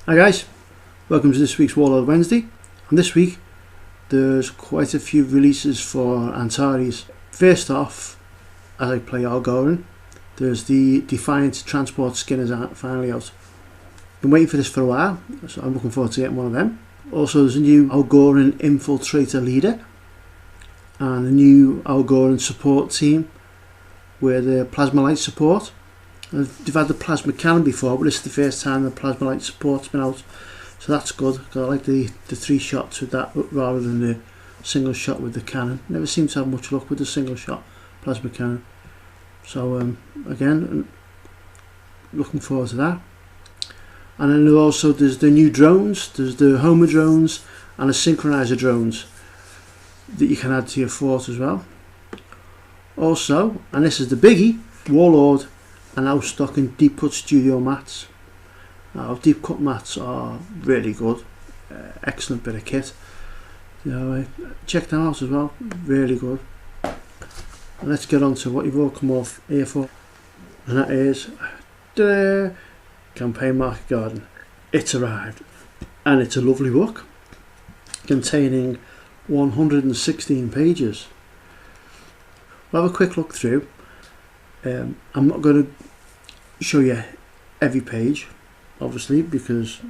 Hi guys, welcome to this week's Warlord Wednesday, and this week there's quite a few releases for Antares. First off, as I play Algoran, there's the Defiant Transport skin is finally out. Been waiting for this for a while, so I'm looking forward to getting one of them. Also there's a new Algoran Infiltrator leader and a new Algoran support team with the Plasma Light support. They've had the plasma cannon before, but this is the first time the plasma light support's been out, so that's good. Cause I like the 3 shots with that rather than the single shot with the cannon. Never seem to have much luck with the single shot plasma cannon. So again, looking forward to that. And then also there's the new drones. There's the Homer drones and the synchronizer drones that you can add to your fort as well. Also, and this is the biggie, Warlord and now stocking deep cut studio mats. Now deep cut mats are really good, excellent bit of kit. Check them out as well, really good. And let's get on to what you've all come off here for, and that is the Campaign Market Garden. It's arrived, and it's a lovely book containing 116 pages. We'll have a quick look through. I'm not going to show you every page, obviously, because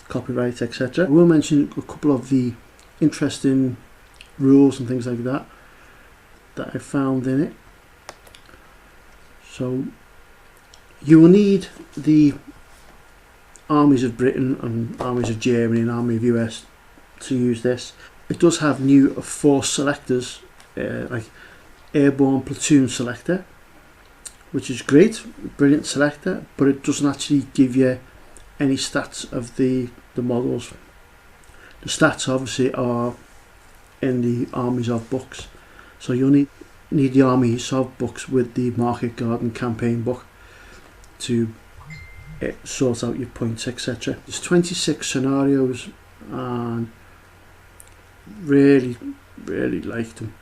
copyright, etc. I will mention a couple of the interesting rules and things like that I found in it. So you will need the armies of Britain and armies of Germany and army of US to use this. It does have new force selectors, like Airborne Platoon Selector, which is great, brilliant selector, but it doesn't actually give you any stats of the models. The stats obviously are in the Armies of books, so you'll need the Armies of books with the Market Garden campaign book to sort out your points, etc. There's 26 scenarios and really like them.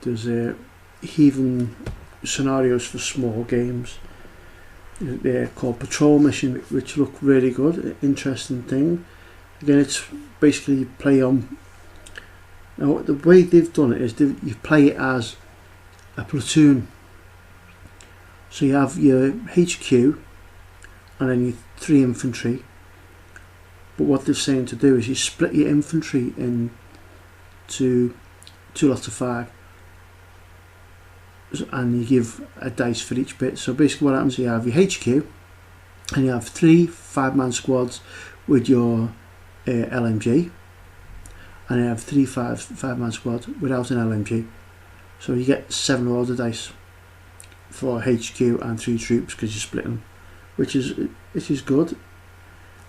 There's even scenarios for small games. They're called patrol mission, which look really good, interesting thing. Again, it's basically play on. Now the way they've done it is you play it as a platoon. So you have your HQ and then your 3 infantry. But what they're saying to do is you split your infantry into 2 lots of 5. And you give a dice for each bit. So basically what happens, you have your HQ and you have 3 5-man squads with your LMG, and you have 3 5-man squads without an LMG. So you get 7 rolls of dice for HQ and 3 troops because you split them, which is good,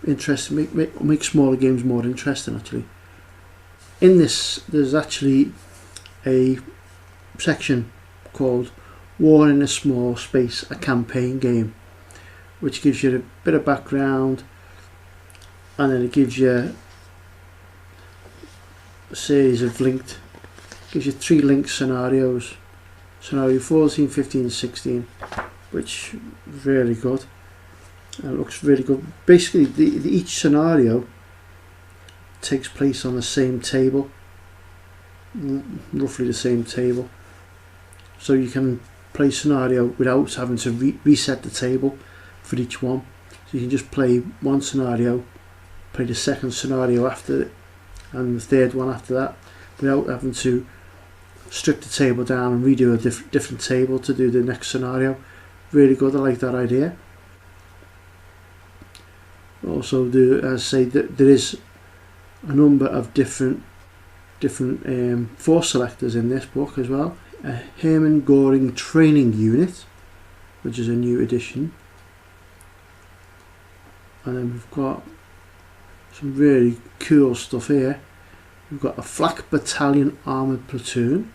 interesting. Make smaller games more interesting. Actually, in this there's actually a section called War in a Small Space, a campaign game, which gives you a bit of background, and then it gives you a series of gives you 3 linked scenarios, scenario 14, 15 and 16, which is really good and looks really good. Basically each scenario takes place on the same table, roughly the same table. So you can play scenario without having to reset the table for each one. So you can just play one scenario, play the second scenario after it, and the third one after that, without having to strip the table down and redo a different table to do the next scenario. Really good, I like that idea. Also, as I say, there is a number of different force selectors in this book as well. A Hermann Göring training unit, which is a new addition, and then we've got some really cool stuff here. We've got a flak battalion armoured platoon,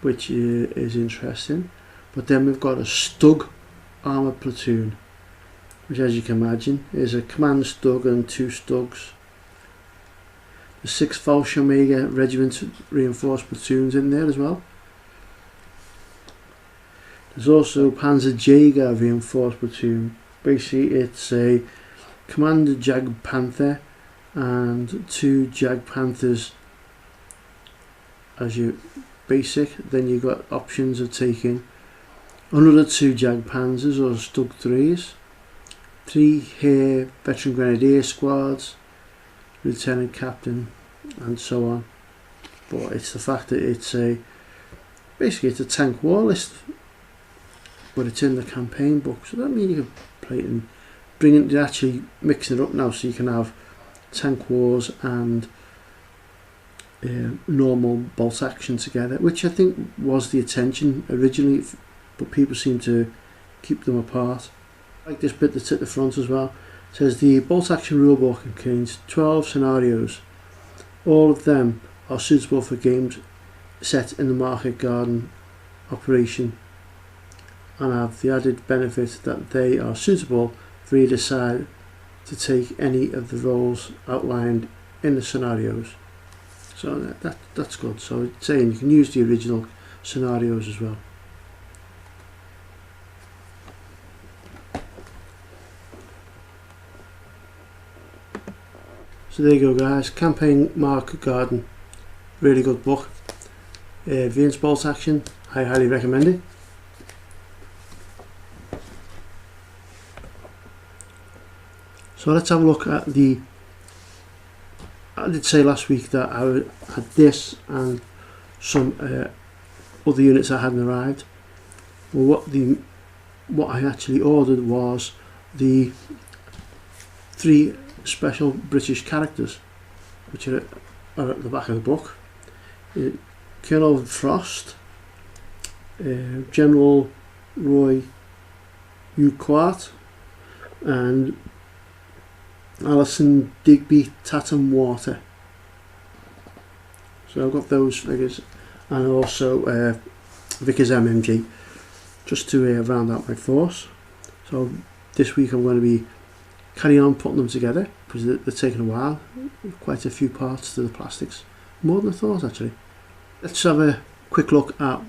which is interesting, but then we've got a Stug armoured platoon, which, as you can imagine, is a command Stug and 2 Stugs. The 6th Fallschirmjäger Regiment reinforced platoons in there as well. There's also Panzerjäger reinforced platoon. Basically it's a Commander Jag Panther and 2 Jag Panthers as your basic. Then you've got options of taking another 2 Jag Panzers or Stug 3s, 3 Hare Veteran Grenadier Squads, Lieutenant Captain, and so on. But it's the fact that it's basically it's a tank war list, but it's in the campaign book, so that means you can play it and you're actually mixing it up now, so you can have tank wars and normal bolt action together, which I think was the intention originally, but people seem to keep them apart. I like this bit that's at the front as well. It says the bolt action rulebook contains 12 scenarios. All of them are suitable for games set in the market garden operation and have the added benefit that they are suitable for either side to take any of the roles outlined in the scenarios. So that's good. So it's saying you can use the original scenarios as well. So there you go, guys. Campaign Market Garden, really good book. Vian's Bolt Action, I highly recommend it. So let's have a look at the. I did say last week that I had this and some other units that hadn't arrived. Well, what I actually ordered was the 3 special British characters, which are at the back of the book. Colonel Frost, General Roy Urquhart, and Alison Digby Tatum Water. So I've got those figures, and also Vickers MMG, just to round out my force. So this week I'm going to be carrying on putting them together, because they're taking a while. Quite a few parts to the plastics, more than I thought actually. Let's have a quick look at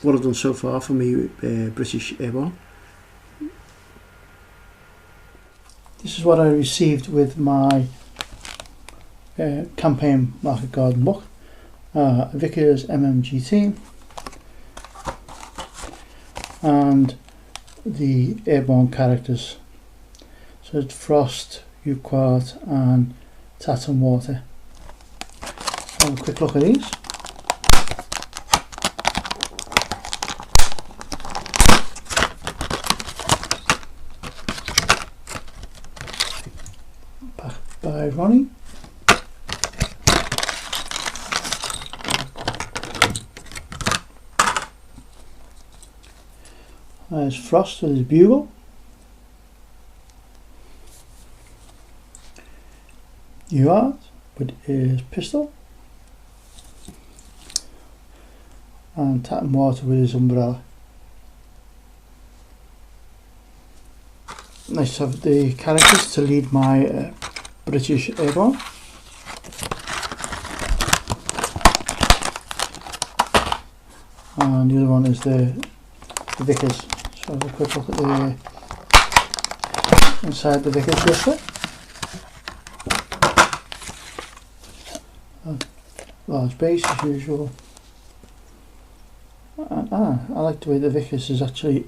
what I've done so far for me British Airborne. This is what I received with my campaign market garden book. Vickers MMG team and the airborne characters. So it's Frost, Urquhart and Tatum Water. Have a quick look at these. Backed by Ronnie. There's Frost with his bugle. Urquhart with his pistol. And Tatum Water with his umbrella. Nice to have the characters to lead my British Airborne. And the other one is the Vickers. So have a quick look at the inside the Vickers blister. Large base as usual. I like the way the Vickers is actually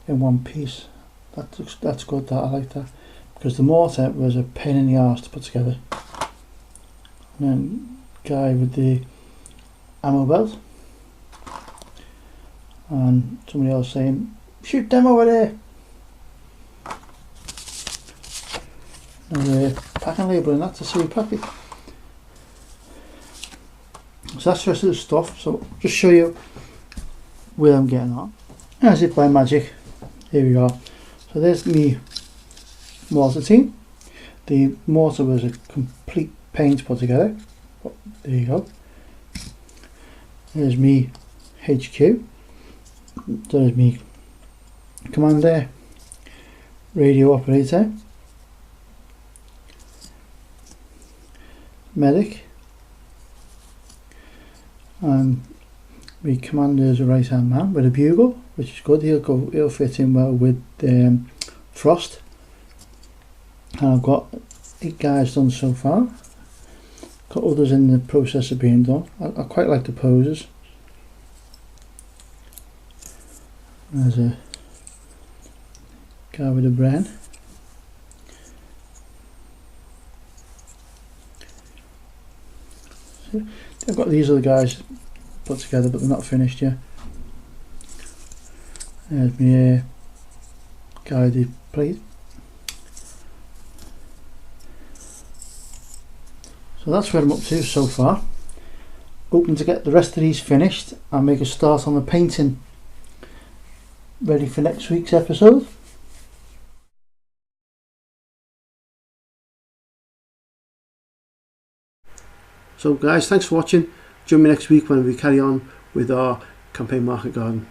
in one piece. That's good. That I like that, because the mortar was a pain in the arse to put together. And then guy with the ammo belt, and somebody else saying, "Shoot them over there." And they're packing labelling that to see we pack it. So that's the rest of the stuff. So just show you where I'm getting on. As if by magic, here we are. So there's me mortar team. The mortar was a complete pain to put together. But there you go. There's me HQ. There's me commander, radio operator, medic, and my commander is a right hand man with a bugle, which is good. He'll fit in well with Frost. And I've got 8 guys done so far. Got others in the process of being done. I quite like the poses. There's a guy with a brain. So I've got these other guys put together, but they're not finished yet. There's my guy with the plate. So that's where I'm up to so far. Hoping to get the rest of these finished and make a start on the painting ready for next week's episode. So guys, thanks for watching. Join me next week when we carry on with our campaign market garden.